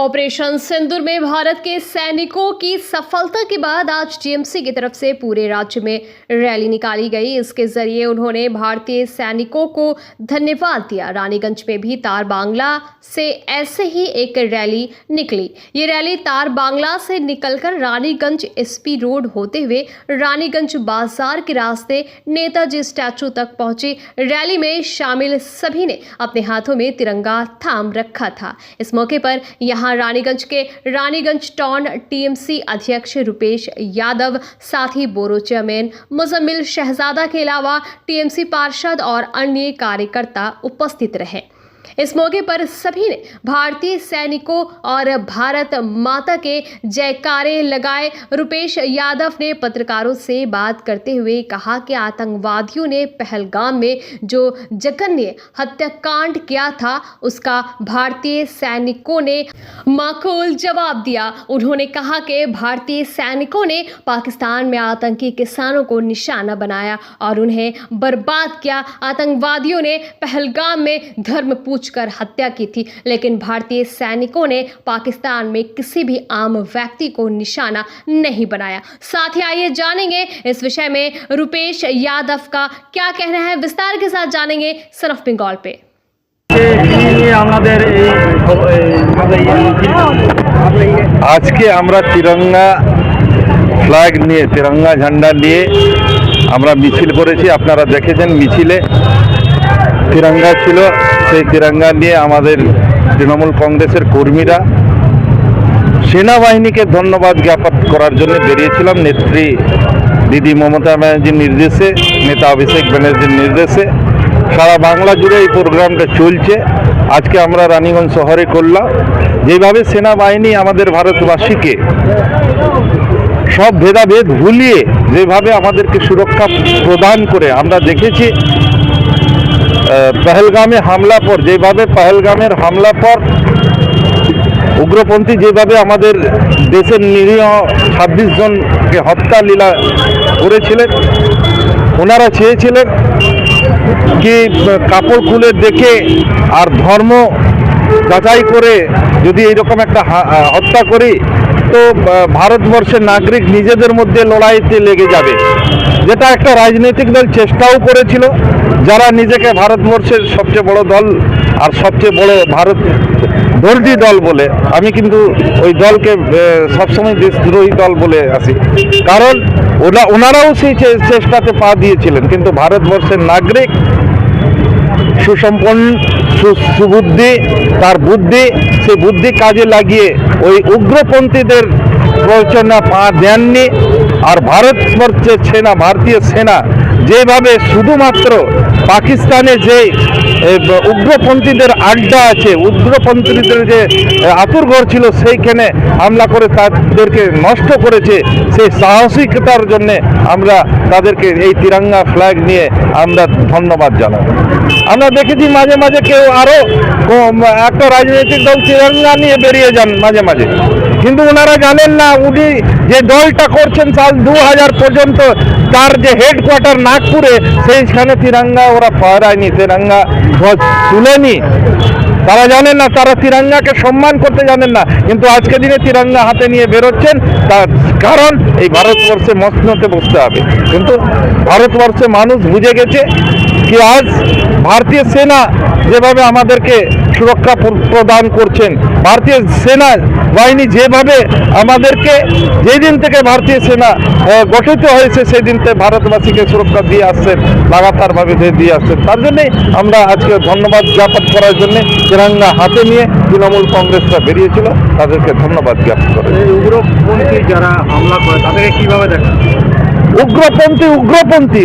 Operation सिंदूर में भारत के सैनिकों की सफलता के बाद आज टीएमसी की तरफ से पूरे राज्य में रैली निकाली गई। इसके जरिए उन्होंने भारतीय सैनिकों को धन्यवाद दिया। रानीगंज में भी तार बांग्ला से ऐसे ही एक रैली निकली। ये रैली तार बांग्ला से निकलकर रानीगंज एसपी रोड होते हुए रानीगंज बाजार के रास्ते नेताजी स्टैचू तक पहुंची। रैली में शामिल सभी ने अपने हाथों में तिरंगा थाम रखा था। इस मौके पर यहां रानीगंज के रानीगंज टाउन टीएमसी अध्यक्ष रुपेश यादव, साथ ही बोरो चेयरमैन मुजम्मिल शहजादा के अलावा टीएमसी पार्षद और अन्य कार्यकर्ता उपस्थित रहे। इस मौके पर सभी ने भारतीय सैनिकों और भारत माता के जयकारे लगाए। रुपेश यादव ने पत्रकारों से बात करते हुए कहा कि आतंकवादियों ने पहलगाम में जो जघन्य हत्याकांड किया था उसका भारतीय सैनिकों ने माकूल जवाब दिया। उन्होंने कहा कि भारतीय सैनिकों ने पाकिस्तान में आतंकी किसानों को निशाना बनाया और उन्हें बर्बाद किया। आतंकवादियों ने पहलगाम में धर्म पूछकर हत्या की थी, लेकिन भारतीय सैनिकों ने पाकिस्तान में किसी भी आम व्यक्ति को निशाना नहीं बनाया। साथ ही आइए जानेंगे इस विषय में रुपेश यादव का क्या कहना है। विस्तार के साथ जानेंगे सन ऑफ बंगाल पे। आज के আমরা তিরঙ্গা ফ্ল্যাগ নিয়ে তিরঙ্গা ঝান্ডা নিয়ে আমরা মিছিল করেছি। আপনারা দেখেছেন মিছিলে তিরঙ্গা ছিল, সেই তিরঙ্গা নিয়ে আমাদের তৃণমূল কংগ্রেসের কর্মীরা সেনাবাহিনীকে ধন্যবাদ জ্ঞাপন করার জন্য বেরিয়েছিলাম। নেত্রী দিদি মমতা ব্যানার্জির নির্দেশে, নেতা অভিষেক ব্যানার্জির নির্দেশে সারা বাংলা জুড়ে এই প্রোগ্রামটা চলছে। আজকে আমরা রানীগঞ্জ শহরে করলাম। যেভাবে সেনাবাহিনী আমাদের ভারতবাসীকে সব ভেদাভেদ ভুলিয়ে যেভাবে আমাদেরকে সুরক্ষা প্রদান করে আমরা দেখেছি। পহলগামে হামলা পর যেভাবে পহলগামের হামলা পর উগ্রপন্থী যেভাবে আমাদের দেশের নিরীহ 26 জনকে হত্যা লীলা করেছিলেন, ওনারা চেয়েছিলেন কি কাপড় খুলে দেখে আর ধর্ম যাচাই করে যদি এইরকম একটা হত্যা করি তো ভারতবর্ষের নাগরিক নিজেদের মধ্যে লড়াইতে লেগে যাবে, যেটা একটা রাজনৈতিক দল চেষ্টাও করেছিল। যারা নিজেকে ভারতবর্ষের সবচেয়ে বড় দল আর সবচেয়ে বড় ভারত দর্জি দল বলে, আমি কিন্তু ওই দলকে সবসময় দেশদ্রোহী দল বলে আসি, কারণ ওনারাও সেই চেষ্টাতে পা দিয়েছিলেন। কিন্তু ভারতবর্ষের নাগরিক সুসম্পন্ন সুবুদ্ধি, তার বুদ্ধি, সেই বুদ্ধি কাজে লাগিয়ে ওই উগ্রপন্থীদের প্ররোচনা পা দেননি। আর ভারতবর্ষের সেনা, ভারতীয় সেনা যেভাবে শুধুমাত্র পাকিস্তানে যে উগ্রপন্থীদের আড্ডা আছে, উগ্রপন্থীদের যে আতুরঘর ছিল সেইখানে হামলা করে তাদেরকে নষ্ট করেছে, সেই সাহসিকতার জন্য আমরা তাদেরকে এই তিরঙ্গা ফ্ল্যাগ নিয়ে আমরা ধন্যবাদ জানাই। আমরা দেখেছি মাঝে মাঝে কেউ আরও একটা রাজনৈতিক দল তিরঙ্গা নিয়ে বেরিয়ে যান মাঝে মাঝে, কিন্তু ওনারা জানেন না উনি যে দলটা করছেন সাল 2000 পর্যন্ত তার যে হেডকোয়ার্টার নাগপুরে, সেইখানে তিরঙ্গা ওরা ফহরায়নি, তিরঙ্গা ধ্বজ তুলেনি। তারা জানেন না, তারা তিরঙ্গাকে সম্মান করতে জানেন না, কিন্তু আজকে দিনে তিরঙ্গা হাতে নিয়ে বেরোচ্ছেন। তার কারণ এই ভারতবর্ষে মসনদে বসতে হবে। কিন্তু ভারতবর্ষে মানুষ বুঝে গেছে কি আজ ভারতীয় সেনা যেভাবে আমাদেরকে সুরক্ষা প্রদান করছেন, ভারতীয় সেনা বাহিনী যেভাবে আমাদেরকে, যেদিন থেকে ভারতীয় সেনা গঠিত হয়েছে সেদিন থেকে ভারতবাসীকে সুরক্ষা দিয়ে আসছেন, লাগাতারভাবে দিয়ে আসছেন। তার জন্যই আমরা আজকে ধন্যবাদ জ্ঞাপন করার জন্য তিরঙ্গা হাতে নিয়ে তৃণমূল কংগ্রেসরা বেরিয়েছিল, তাদেরকে ধন্যবাদ জ্ঞাপন করে। উগ্রপন্থী যারা হামলা করে তাদেরকে কিভাবে দেখেন?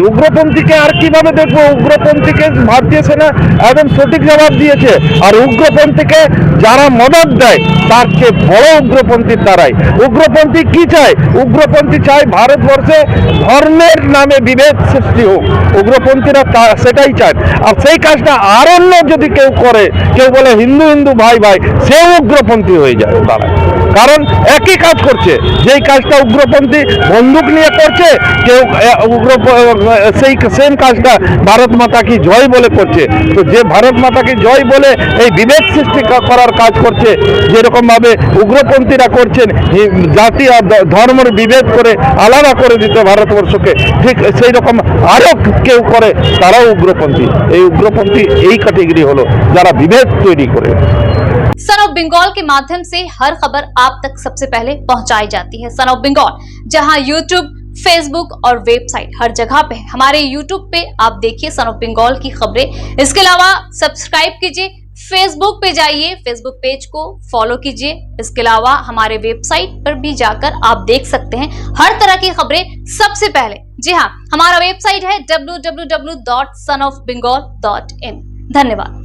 উগ্রপন্থীকে আর কিভাবে দেখবো? উগ্রপন্থীকে ভারতীয় সেনা একদম সঠিক জবাব দিয়েছে। আর উগ্রপন্থীকে যারা মদত দেয় তার চেয়ে বড় উগ্রপন্থী তারাই। উগ্রপন্থী কি চায়? উগ্রপন্থী চায় ভারতবর্ষে ধর্মের নামে বিভেদ সৃষ্টি হোক, উগ্রপন্থীরা সেটাই চায়। আর সেই কাজটা আর অন্য যদি কেউ করে, কেউ বলে হিন্দু হিন্দু ভাই ভাই, সেও উগ্রপন্থী হয়ে যায় তারা। কারণ একই কাজ করছে, যেই কাজটা উগ্রপন্থী বন্দুক নিয়ে করছে, কেউ সেই সেম কাজটা ভারত মাতা কি জয় বলে করছে। তো যে ভারত মাতা কি জয় বলে এই বিভেদ সৃষ্টি করার কাজ করছে, যেরকমভাবে উগ্রপন্থীরা করছেন জাতি আর ধর্মের বিভেদ করে আলাদা করে দিতে ভারতবর্ষকে, ঠিক সেই রকম আরও কেউ করে, তারাও উগ্রপন্থী। এই উগ্রপন্থী এই ক্যাটেগরি হলো যারা বিভেদ তৈরি করে। सन ऑफ बंगाल के माध्यम से हर खबर आप तक सबसे पहले पहुंचाई जाती है। सन ऑफ बंगाल जहां यूट्यूब, फेसबुक और वेबसाइट हर जगह पे है। हमारे यूट्यूब पे आप देखिए सन ऑफ बंगाल की खबरें। इसके अलावा सब्सक्राइब कीजिए, फेसबुक पे जाइए, फेसबुक पेज को फॉलो कीजिए। इसके अलावा हमारे वेबसाइट पर भी जाकर आप देख सकते हैं हर तरह की खबरें सबसे पहले। जी हाँ, हमारा वेबसाइट है www.sonofbengal.in। धन्यवाद।